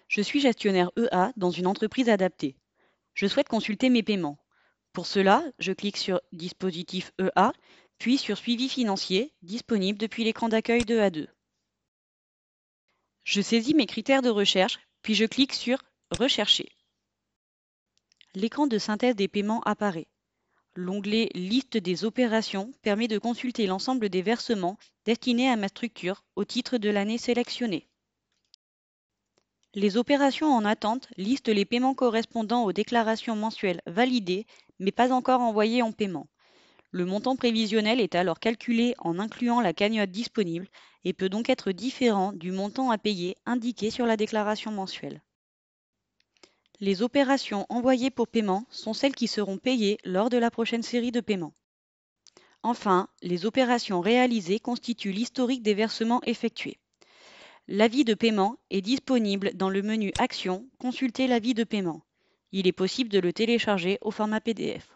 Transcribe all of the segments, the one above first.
Je suis gestionnaire EA dans une entreprise adaptée. Je souhaite consulter mes paiements. Pour cela, je clique sur Dispositif EA, puis sur Suivi financier, disponible depuis l'écran d'accueil de A2. Je saisis mes critères de recherche, puis je clique sur Rechercher. L'écran de synthèse des paiements apparaît. L'onglet Liste des opérations permet de consulter l'ensemble des versements destinés à ma structure au titre de l'année sélectionnée. Les opérations en attente listent les paiements correspondant aux déclarations mensuelles validées mais pas encore envoyées en paiement. Le montant prévisionnel est alors calculé en incluant la cagnotte disponible et peut donc être différent du montant à payer indiqué sur la déclaration mensuelle. Les opérations envoyées pour paiement sont celles qui seront payées lors de la prochaine série de paiements. Enfin, les opérations réalisées constituent l'historique des versements effectués. L'avis de paiement est disponible dans le menu Action, Consulter l'avis de paiement. Il est possible de le télécharger au format PDF.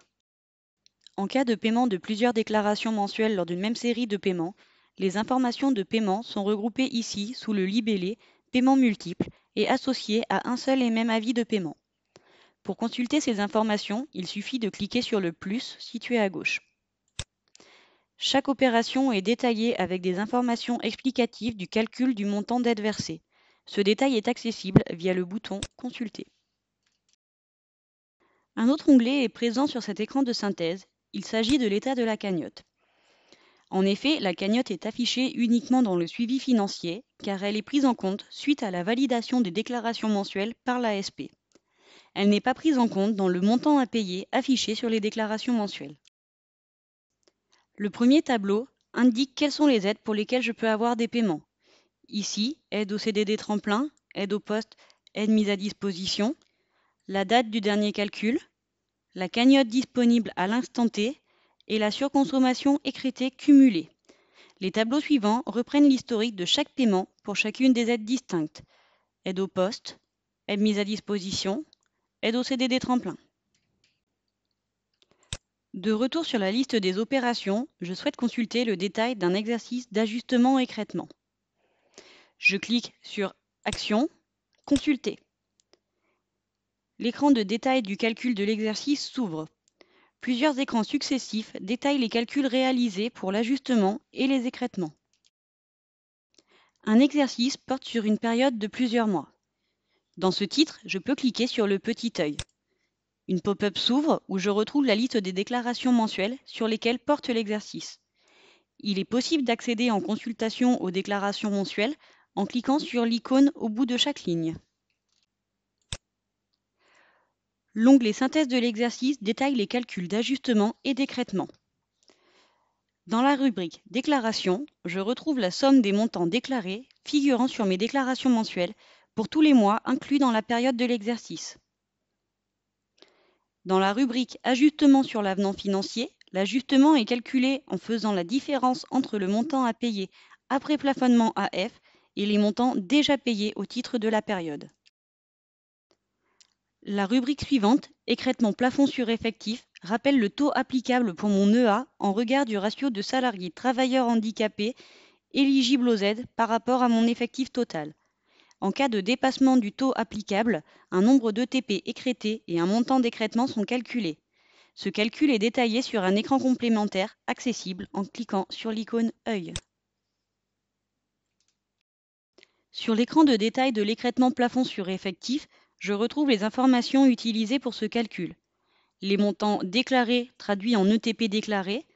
En cas de paiement de plusieurs déclarations mensuelles lors d'une même série de paiements, les informations de paiement sont regroupées ici sous le libellé Paiement multiple et associées à un seul et même avis de paiement. Pour consulter ces informations, il suffit de cliquer sur le plus situé à gauche. Chaque opération est détaillée avec des informations explicatives du calcul du montant d'aide versée. Ce détail est accessible via le bouton Consulter. Un autre onglet est présent sur cet écran de synthèse. Il s'agit de l'état de la cagnotte. En effet, la cagnotte est affichée uniquement dans le suivi financier car elle est prise en compte suite à la validation des déclarations mensuelles par l'ASP. Elle n'est pas prise en compte dans le montant à payer affiché sur les déclarations mensuelles. Le premier tableau indique quelles sont les aides pour lesquelles je peux avoir des paiements. Ici, aide au CDD tremplin, aide au poste, aide mise à disposition, la date du dernier calcul, la cagnotte disponible à l'instant T et la surconsommation écrêtée cumulée. Les tableaux suivants reprennent l'historique de chaque paiement pour chacune des aides distinctes. Aide au poste, aide mise à disposition, aide au CDD tremplin. De retour sur la liste des opérations, je souhaite consulter le détail d'un exercice d'ajustement écrêtement. Je clique sur Action, Consulter. L'écran de détail du calcul de l'exercice s'ouvre. Plusieurs écrans successifs détaillent les calculs réalisés pour l'ajustement et les écrêtements. Un exercice porte sur une période de plusieurs mois. Dans ce titre, je peux cliquer sur le petit œil. Une pop-up s'ouvre où je retrouve la liste des déclarations mensuelles sur lesquelles porte l'exercice. Il est possible d'accéder en consultation aux déclarations mensuelles en cliquant sur l'icône au bout de chaque ligne. L'onglet Synthèse de l'exercice détaille les calculs d'ajustement et d'écrêtement. Dans la rubrique Déclaration, je retrouve la somme des montants déclarés figurant sur mes déclarations mensuelles pour tous les mois inclus dans la période de l'exercice. Dans la rubrique Ajustement sur l'avenant financier, l'ajustement est calculé en faisant la différence entre le montant à payer après plafonnement AF et les montants déjà payés au titre de la période. La rubrique suivante, Écrêtement plafond sur effectif, rappelle le taux applicable pour mon EA en regard du ratio de salariés travailleurs handicapés éligibles aux aides par rapport à mon effectif total. En cas de dépassement du taux applicable, un nombre d'ETP écrêtés et un montant d'écrêtement sont calculés. Ce calcul est détaillé sur un écran complémentaire accessible en cliquant sur l'icône œil. Sur l'écran de détail de l'écrêtement plafond sur effectif, je retrouve les informations utilisées pour ce calcul. Les montants déclarés traduits en ETP déclarés,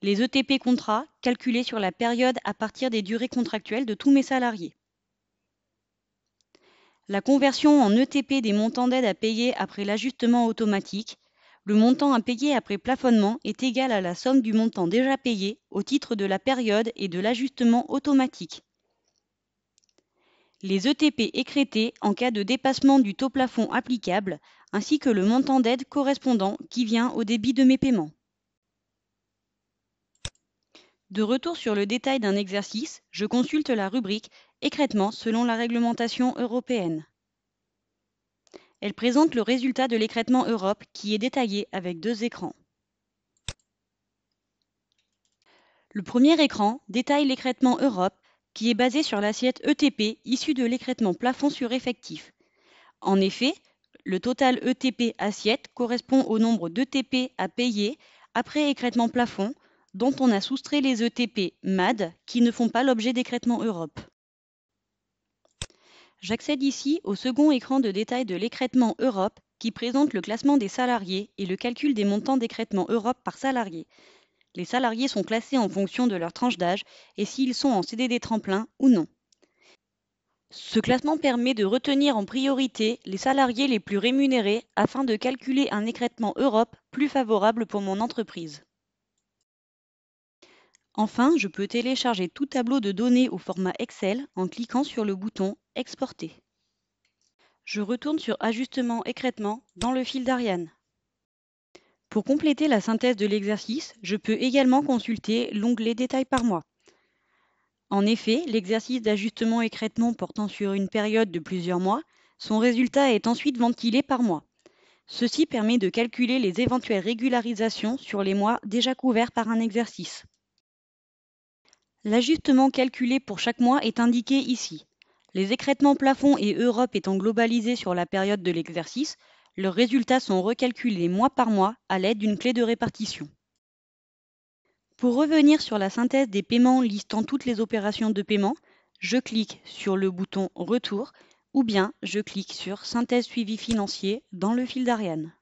les ETP contrats calculés sur la période à partir des durées contractuelles de tous mes salariés. La conversion en ETP des montants d'aide à payer après l'ajustement automatique. Le montant à payer après plafonnement est égal à la somme du montant déjà payé au titre de la période et de l'ajustement automatique. Les ETP écrêtés en cas de dépassement du taux plafond applicable, ainsi que le montant d'aide correspondant qui vient au débit de mes paiements. De retour sur le détail d'un exercice, je consulte la rubrique Écrêtement selon la réglementation européenne. Elle présente le résultat de l'écrêtement Europe qui est détaillé avec deux écrans. Le premier écran détaille l'écrêtement Europe qui est basé sur l'assiette ETP issue de l'écrêtement plafond sur effectif. En effet, le total ETP assiette correspond au nombre d'ETP à payer après écrêtement plafond, dont on a soustrait les ETP MAD qui ne font pas l'objet d'écrêtement Europe. J'accède ici au second écran de détail de l'écrêtement Europe qui présente le classement des salariés et le calcul des montants d'écrêtement Europe par salarié. Les salariés sont classés en fonction de leur tranche d'âge et s'ils sont en CDD tremplin ou non. Ce classement permet de retenir en priorité les salariés les plus rémunérés afin de calculer un écrêtement Europe plus favorable pour mon entreprise. Enfin, je peux télécharger tout tableau de données au format Excel en cliquant sur le bouton Exporter. Je retourne sur Ajustement écrêtement dans le fil d'Ariane. Pour compléter la synthèse de l'exercice, je peux également consulter l'onglet Détails par mois. En effet, l'exercice d'ajustement écrêtement portant sur une période de plusieurs mois, son résultat est ensuite ventilé par mois. Ceci permet de calculer les éventuelles régularisations sur les mois déjà couverts par un exercice. L'ajustement calculé pour chaque mois est indiqué ici. Les écrêtements plafond et Europe étant globalisés sur la période de l'exercice, leurs résultats sont recalculés mois par mois à l'aide d'une clé de répartition. Pour revenir sur la synthèse des paiements listant toutes les opérations de paiement, je clique sur le bouton Retour ou bien je clique sur Synthèse suivi financier dans le fil d'Ariane.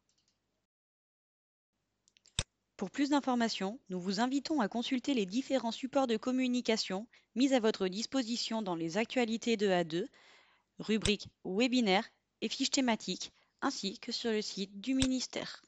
Pour plus d'informations, nous vous invitons à consulter les différents supports de communication mis à votre disposition dans les actualités de A2, rubriques webinaires et fiches thématiques, ainsi que sur le site du ministère.